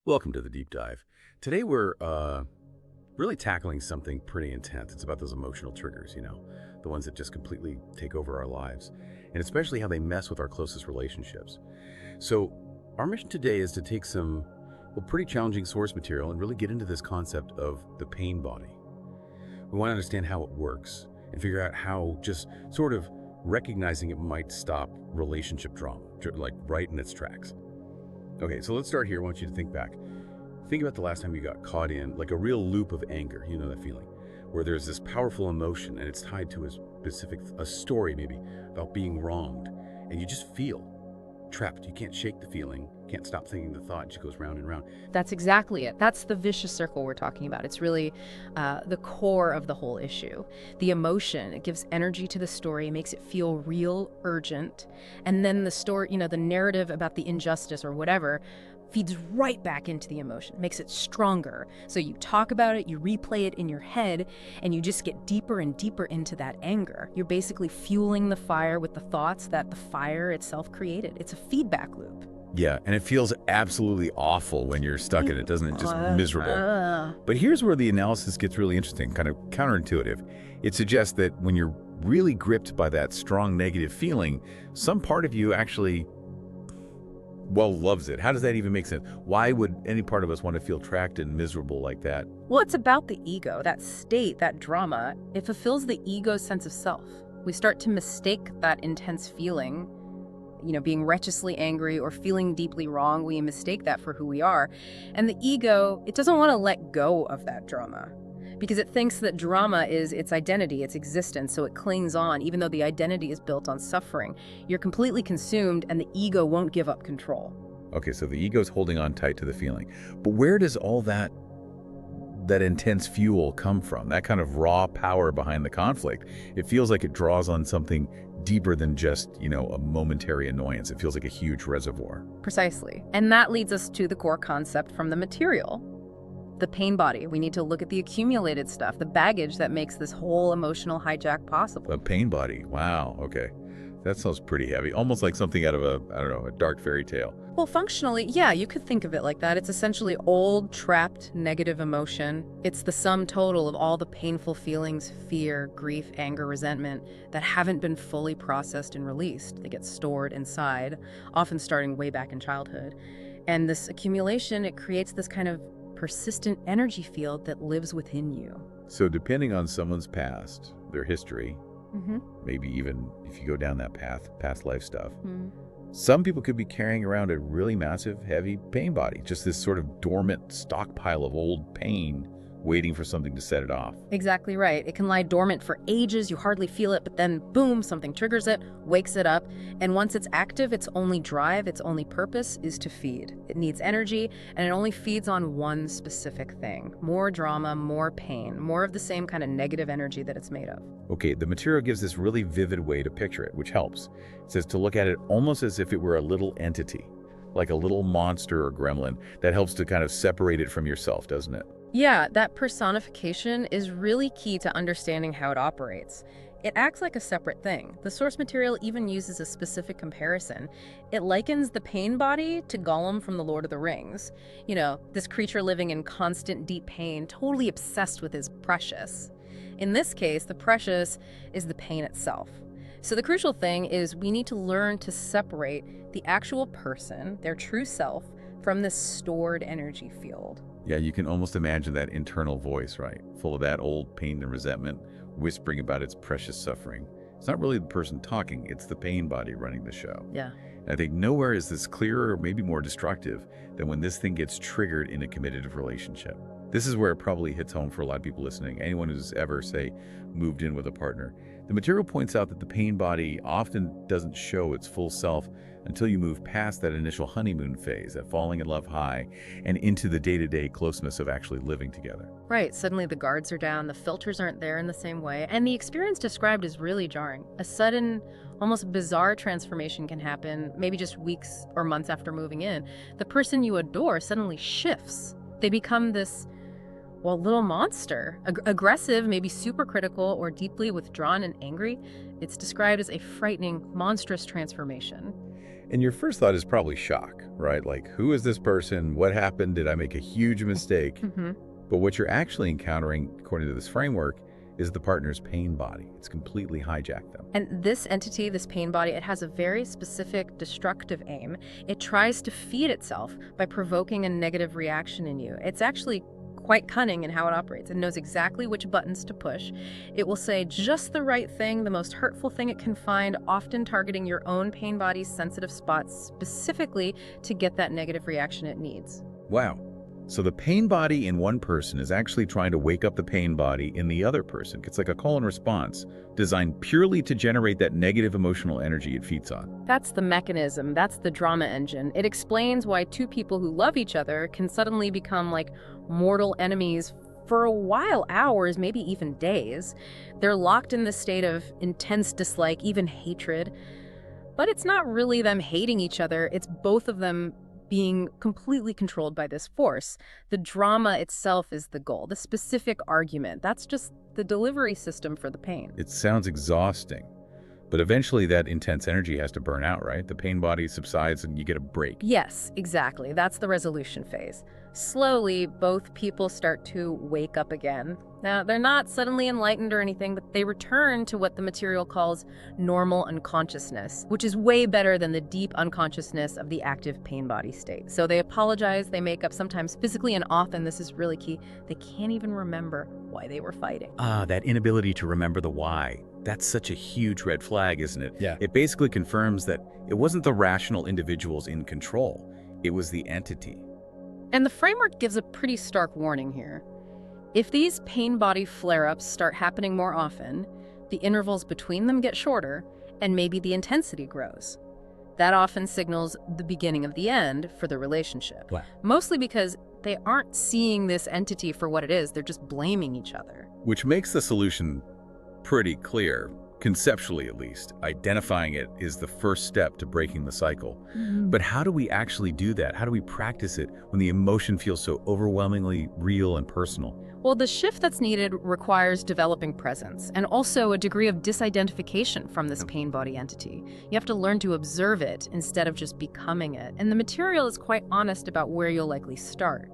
Welcome to the deep dive. Today we're really tackling something pretty intense. It's about those emotional triggers, the ones that just completely take over our lives, and especially how they mess with our closest relationships. So our mission today is to take some, pretty challenging source material and really get into this concept of the pain body. We want to understand how it works and figure out how just sort of recognizing it might stop relationship drama, like right in its tracks. Okay, so let's start here. I want you to think back. Think about the last time you got caught in like a real loop of anger, that feeling, where there's this powerful emotion and it's tied to a story maybe about being wronged, and you just feel trapped. You can't shake the feeling, can't stop thinking the thought, it just goes round and round. That's exactly it. That's the vicious circle we're talking about. It's really the core of the whole issue. The emotion, it gives energy to the story, makes it feel real, urgent. And then the story, the narrative about the injustice or whatever feeds right back into the emotion, makes it stronger. So you talk about it, you replay it in your head, and you just get deeper and deeper into that anger. You're basically fueling the fire with the thoughts that the fire itself created. It's a feedback loop. Yeah, and it feels absolutely awful when you're stuck in it, doesn't it? Just miserable. But here's where the analysis gets really interesting, kind of counterintuitive. It suggests that when you're really gripped by that strong negative feeling, some part of you actually, loves it. How does that even make sense? Why would any part of us want to feel trapped and miserable like that? Well, it's about the ego, that state, that drama. It fulfills the ego's sense of self. We start to mistake that intense feeling, being righteously angry or feeling deeply wrong. We mistake that for who we are. And the ego, it doesn't want to let go of that drama because it thinks that drama is its identity, its existence, so it clings on, even though the identity is built on suffering. You're completely consumed, and the ego won't give up control. Okay, so the ego's holding on tight to the feeling. But where does all that intense fuel come from? That kind of raw power behind the conflict. It feels like it draws on something deeper than just, a momentary annoyance. It feels like a huge reservoir. Precisely. And that leads us to the core concept from the material. The pain body. We need to look at the accumulated stuff, the baggage that makes this whole emotional hijack possible. A pain body. Wow. Okay. That sounds pretty heavy. Almost like something out of a dark fairy tale. Well, functionally, yeah, you could think of it like that. It's essentially old, trapped, negative emotion. It's the sum total of all the painful feelings, fear, grief, anger, resentment, that haven't been fully processed and released. They get stored inside, often starting way back in childhood. And this accumulation, it creates this kind of persistent energy field that lives within you. So depending on someone's past, their history, maybe even if you go down that path, past life stuff, some people could be carrying around a really massive, heavy pain body, just this sort of dormant stockpile of old pain waiting for something to set it off. Exactly right. It can lie dormant for ages, you hardly feel it, but then boom, something triggers it, wakes it up, and once it's active, its only drive, its only purpose is to feed. It needs energy, and it only feeds on one specific thing. More drama, more pain, more of the same kind of negative energy that it's made of. Okay, the material gives this really vivid way to picture it, which helps. It says to look at it almost as if it were a little entity, like a little monster or gremlin. That helps to kind of separate it from yourself, doesn't it? Yeah, that personification is really key to understanding how it operates. It acts like a separate thing. The source material even uses a specific comparison. It likens the pain body to Gollum from The Lord of the Rings. This creature living in constant deep pain, totally obsessed with his precious. In this case, the precious is the pain itself. So the crucial thing is we need to learn to separate the actual person, their true self, from this stored energy field. Yeah, you can almost imagine that internal voice, right? Full of that old pain and resentment, whispering about its precious suffering. It's not really the person talking, it's the pain body running the show. Yeah. And I think nowhere is this clearer or maybe more destructive than when this thing gets triggered in a committed relationship. This is where it probably hits home for a lot of people listening, anyone who's ever, say, moved in with a partner. The material points out that the pain body often doesn't show its full self until you move past that initial honeymoon phase, that falling in love high, and into the day-to-day closeness of actually living together. Right, suddenly the guards are down, the filters aren't there in the same way, and the experience described is really jarring. A sudden, almost bizarre transformation can happen, maybe just weeks or months after moving in. The person you adore suddenly shifts. They become this little monster. Aggressive, maybe super critical, or deeply withdrawn and angry. It's described as a frightening, monstrous transformation. And your first thought is probably shock, right? Like, who is this person? What happened? Did I make a huge mistake? Hmm. But what you're actually encountering, according to this framework, is the partner's pain body. It's completely hijacked them. And this entity, this pain body, it has a very specific destructive aim. It tries to feed itself by provoking a negative reaction in you. It's actually quite cunning in how it operates. It knows exactly which buttons to push. It will say just the right thing, the most hurtful thing it can find, often targeting your own pain body's sensitive spots specifically to get that negative reaction it needs. Wow. So the pain body in one person is actually trying to wake up the pain body in the other person. It's like a call and response designed purely to generate that negative emotional energy it feeds on. That's the mechanism. That's the drama engine. It explains why two people who love each other can suddenly become like mortal enemies for a while, hours, maybe even days. They're locked in this state of intense dislike, even hatred. But it's not really them hating each other. It's both of them being completely controlled by this force. The drama itself is the goal, the specific argument. That's just the delivery system for the pain. It sounds exhausting, but eventually that intense energy has to burn out, right? The pain body subsides and you get a break. Yes, exactly. That's the resolution phase. Slowly, both people start to wake up again. Now, they're not suddenly enlightened or anything, but they return to what the material calls normal unconsciousness, which is way better than the deep unconsciousness of the active pain body state. So they apologize, they make up, sometimes physically, and often, this is really key, they can't even remember why they were fighting. That inability to remember the why. That's such a huge red flag, isn't it? Yeah. It basically confirms that it wasn't the rational individuals in control. It was the entity. And the framework gives a pretty stark warning here. If these pain body flare-ups start happening more often, the intervals between them get shorter, and maybe the intensity grows. That often signals the beginning of the end for the relationship. Wow. Mostly because they aren't seeing this entity for what it is, they're just blaming each other. Which makes the solution pretty clear, conceptually at least. Identifying it is the first step to breaking the cycle. But how do we actually do that? How do we practice it when the emotion feels so overwhelmingly real and personal? Well, the shift that's needed requires developing presence and also a degree of disidentification from this pain body entity. You have to learn to observe it instead of just becoming it. And the material is quite honest about where you'll likely start.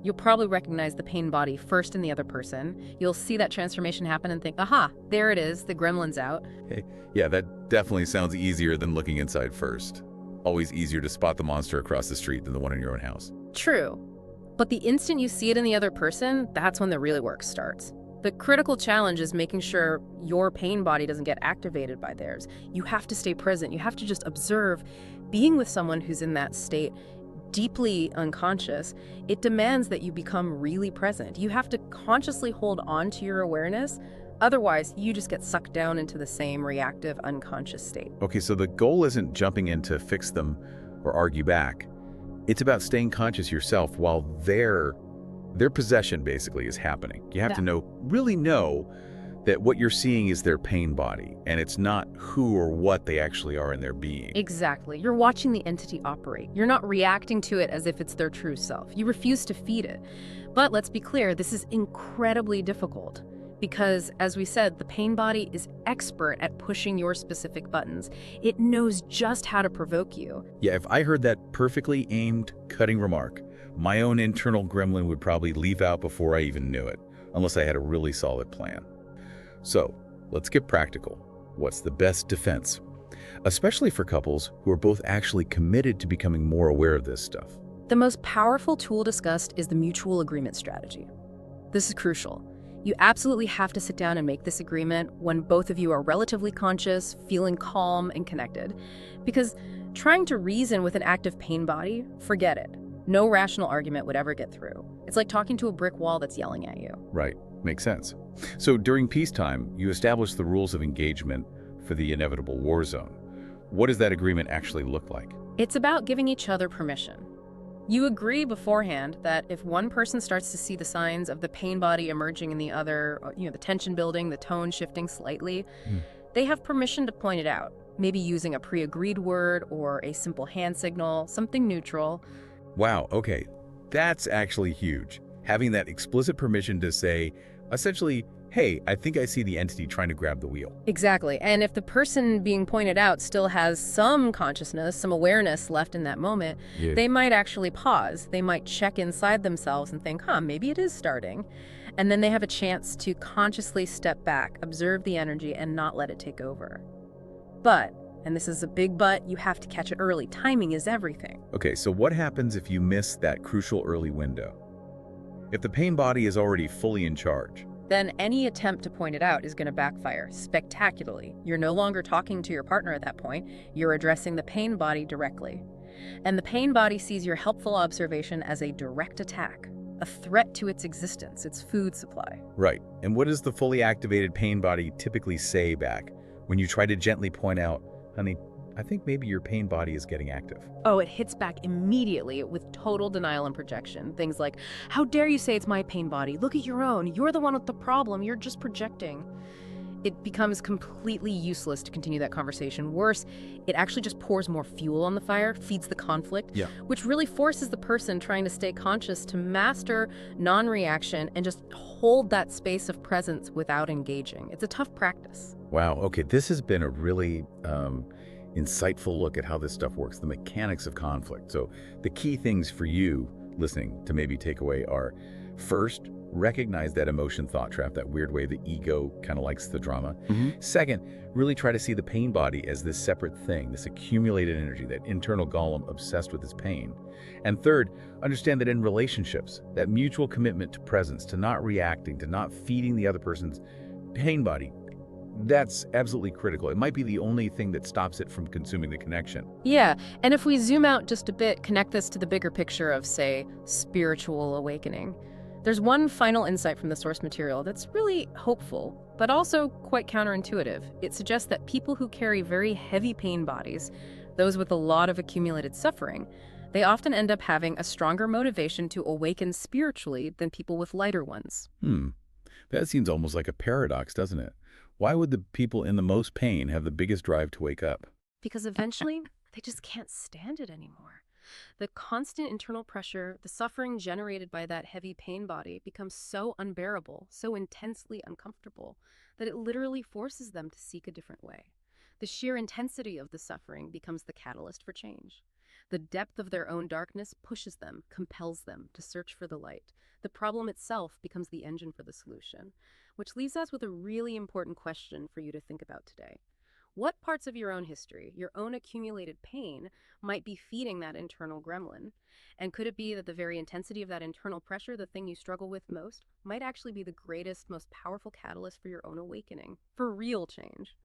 You'll probably recognize the pain body first in the other person. You'll see that transformation happen and think, aha, there it is, the gremlin's out. Hey, yeah, that definitely sounds easier than looking inside first. Always easier to spot the monster across the street than the one in your own house. True. But the instant you see it in the other person, that's when the real work starts. The critical challenge is making sure your pain body doesn't get activated by theirs. You have to stay present. You have to just observe. Being with someone who's in that state, deeply unconscious, it demands that you become really present. You have to consciously hold on to your awareness. Otherwise, you just get sucked down into the same reactive, unconscious state. Okay, so the goal isn't jumping in to fix them or argue back. It's about staying conscious yourself while their possession basically is happening. You have to really know that what you're seeing is their pain body, and it's not who or what they actually are in their being. Exactly. You're watching the entity operate. You're not reacting to it as if it's their true self. You refuse to feed it. But let's be clear, this is incredibly difficult. Because, as we said, the pain body is expert at pushing your specific buttons. It knows just how to provoke you. Yeah, if I heard that perfectly aimed, cutting remark, my own internal gremlin would probably leave out before I even knew it, unless I had a really solid plan. So, let's get practical. What's the best defense? Especially for couples who are both actually committed to becoming more aware of this stuff. The most powerful tool discussed is the mutual agreement strategy. This is crucial. You absolutely have to sit down and make this agreement when both of you are relatively conscious, feeling calm and connected. Because trying to reason with an active pain body, forget it. No rational argument would ever get through. It's like talking to a brick wall that's yelling at you. Right, makes sense. So during peacetime, you establish the rules of engagement for the inevitable war zone. What does that agreement actually look like? It's about giving each other permission. You agree beforehand that if one person starts to see the signs of the pain body emerging in the other, the tension building, the tone shifting slightly, they have permission to point it out, maybe using a pre-agreed word or a simple hand signal, something neutral. Wow, okay, that's actually huge. Having that explicit permission to say, essentially, hey, I think I see the entity trying to grab the wheel. Exactly. And if the person being pointed out still has some consciousness, some awareness left in that moment, Yeah. they might actually pause. They might check inside themselves and think, maybe it is starting. And then they have a chance to consciously step back, observe the energy, and not let it take over. But, and this is a big but, you have to catch it early. Timing is everything. Okay, so what happens if you miss that crucial early window? If the pain body is already fully in charge? Then any attempt to point it out is going to backfire spectacularly. You're no longer talking to your partner at that point. You're addressing the pain body directly. And the pain body sees your helpful observation as a direct attack, a threat to its existence, its food supply. Right. And what does the fully activated pain body typically say back when you try to gently point out, honey, I think maybe your pain body is getting active? Oh, it hits back immediately with total denial and projection. Things like, how dare you say it's my pain body? Look at your own. You're the one with the problem. You're just projecting. It becomes completely useless to continue that conversation. Worse, it actually just pours more fuel on the fire, feeds the conflict, Yeah. which really forces the person trying to stay conscious to master non-reaction and just hold that space of presence without engaging. It's a tough practice. Wow. Okay, this has been a really insightful look at how this stuff works, the mechanics of conflict. So the key things for you listening to maybe take away are, first, recognize that emotion thought trap, that weird way the ego kind of likes the drama. Second, really try to see the pain body as this separate thing, this accumulated energy, that internal golem obsessed with his pain. And third, understand that in relationships, that mutual commitment to presence, to not reacting, to not feeding the other person's pain body, that's absolutely critical. It might be the only thing that stops it from consuming the connection. Yeah, and if we zoom out just a bit, connect this to the bigger picture of, say, spiritual awakening. There's one final insight from the source material that's really hopeful, but also quite counterintuitive. It suggests that people who carry very heavy pain bodies, those with a lot of accumulated suffering, they often end up having a stronger motivation to awaken spiritually than people with lighter ones. That seems almost like a paradox, doesn't it? Why would the people in the most pain have the biggest drive to wake up? Because eventually, they just can't stand it anymore. The constant internal pressure, the suffering generated by that heavy pain body becomes so unbearable, so intensely uncomfortable, that it literally forces them to seek a different way. The sheer intensity of the suffering becomes the catalyst for change. The depth of their own darkness pushes them, compels them to search for the light. The problem itself becomes the engine for the solution, which leaves us with a really important question for you to think about today. What parts of your own history, your own accumulated pain, might be feeding that internal gremlin? And could it be that the very intensity of that internal pressure, the thing you struggle with most, might actually be the greatest, most powerful catalyst for your own awakening, for real change?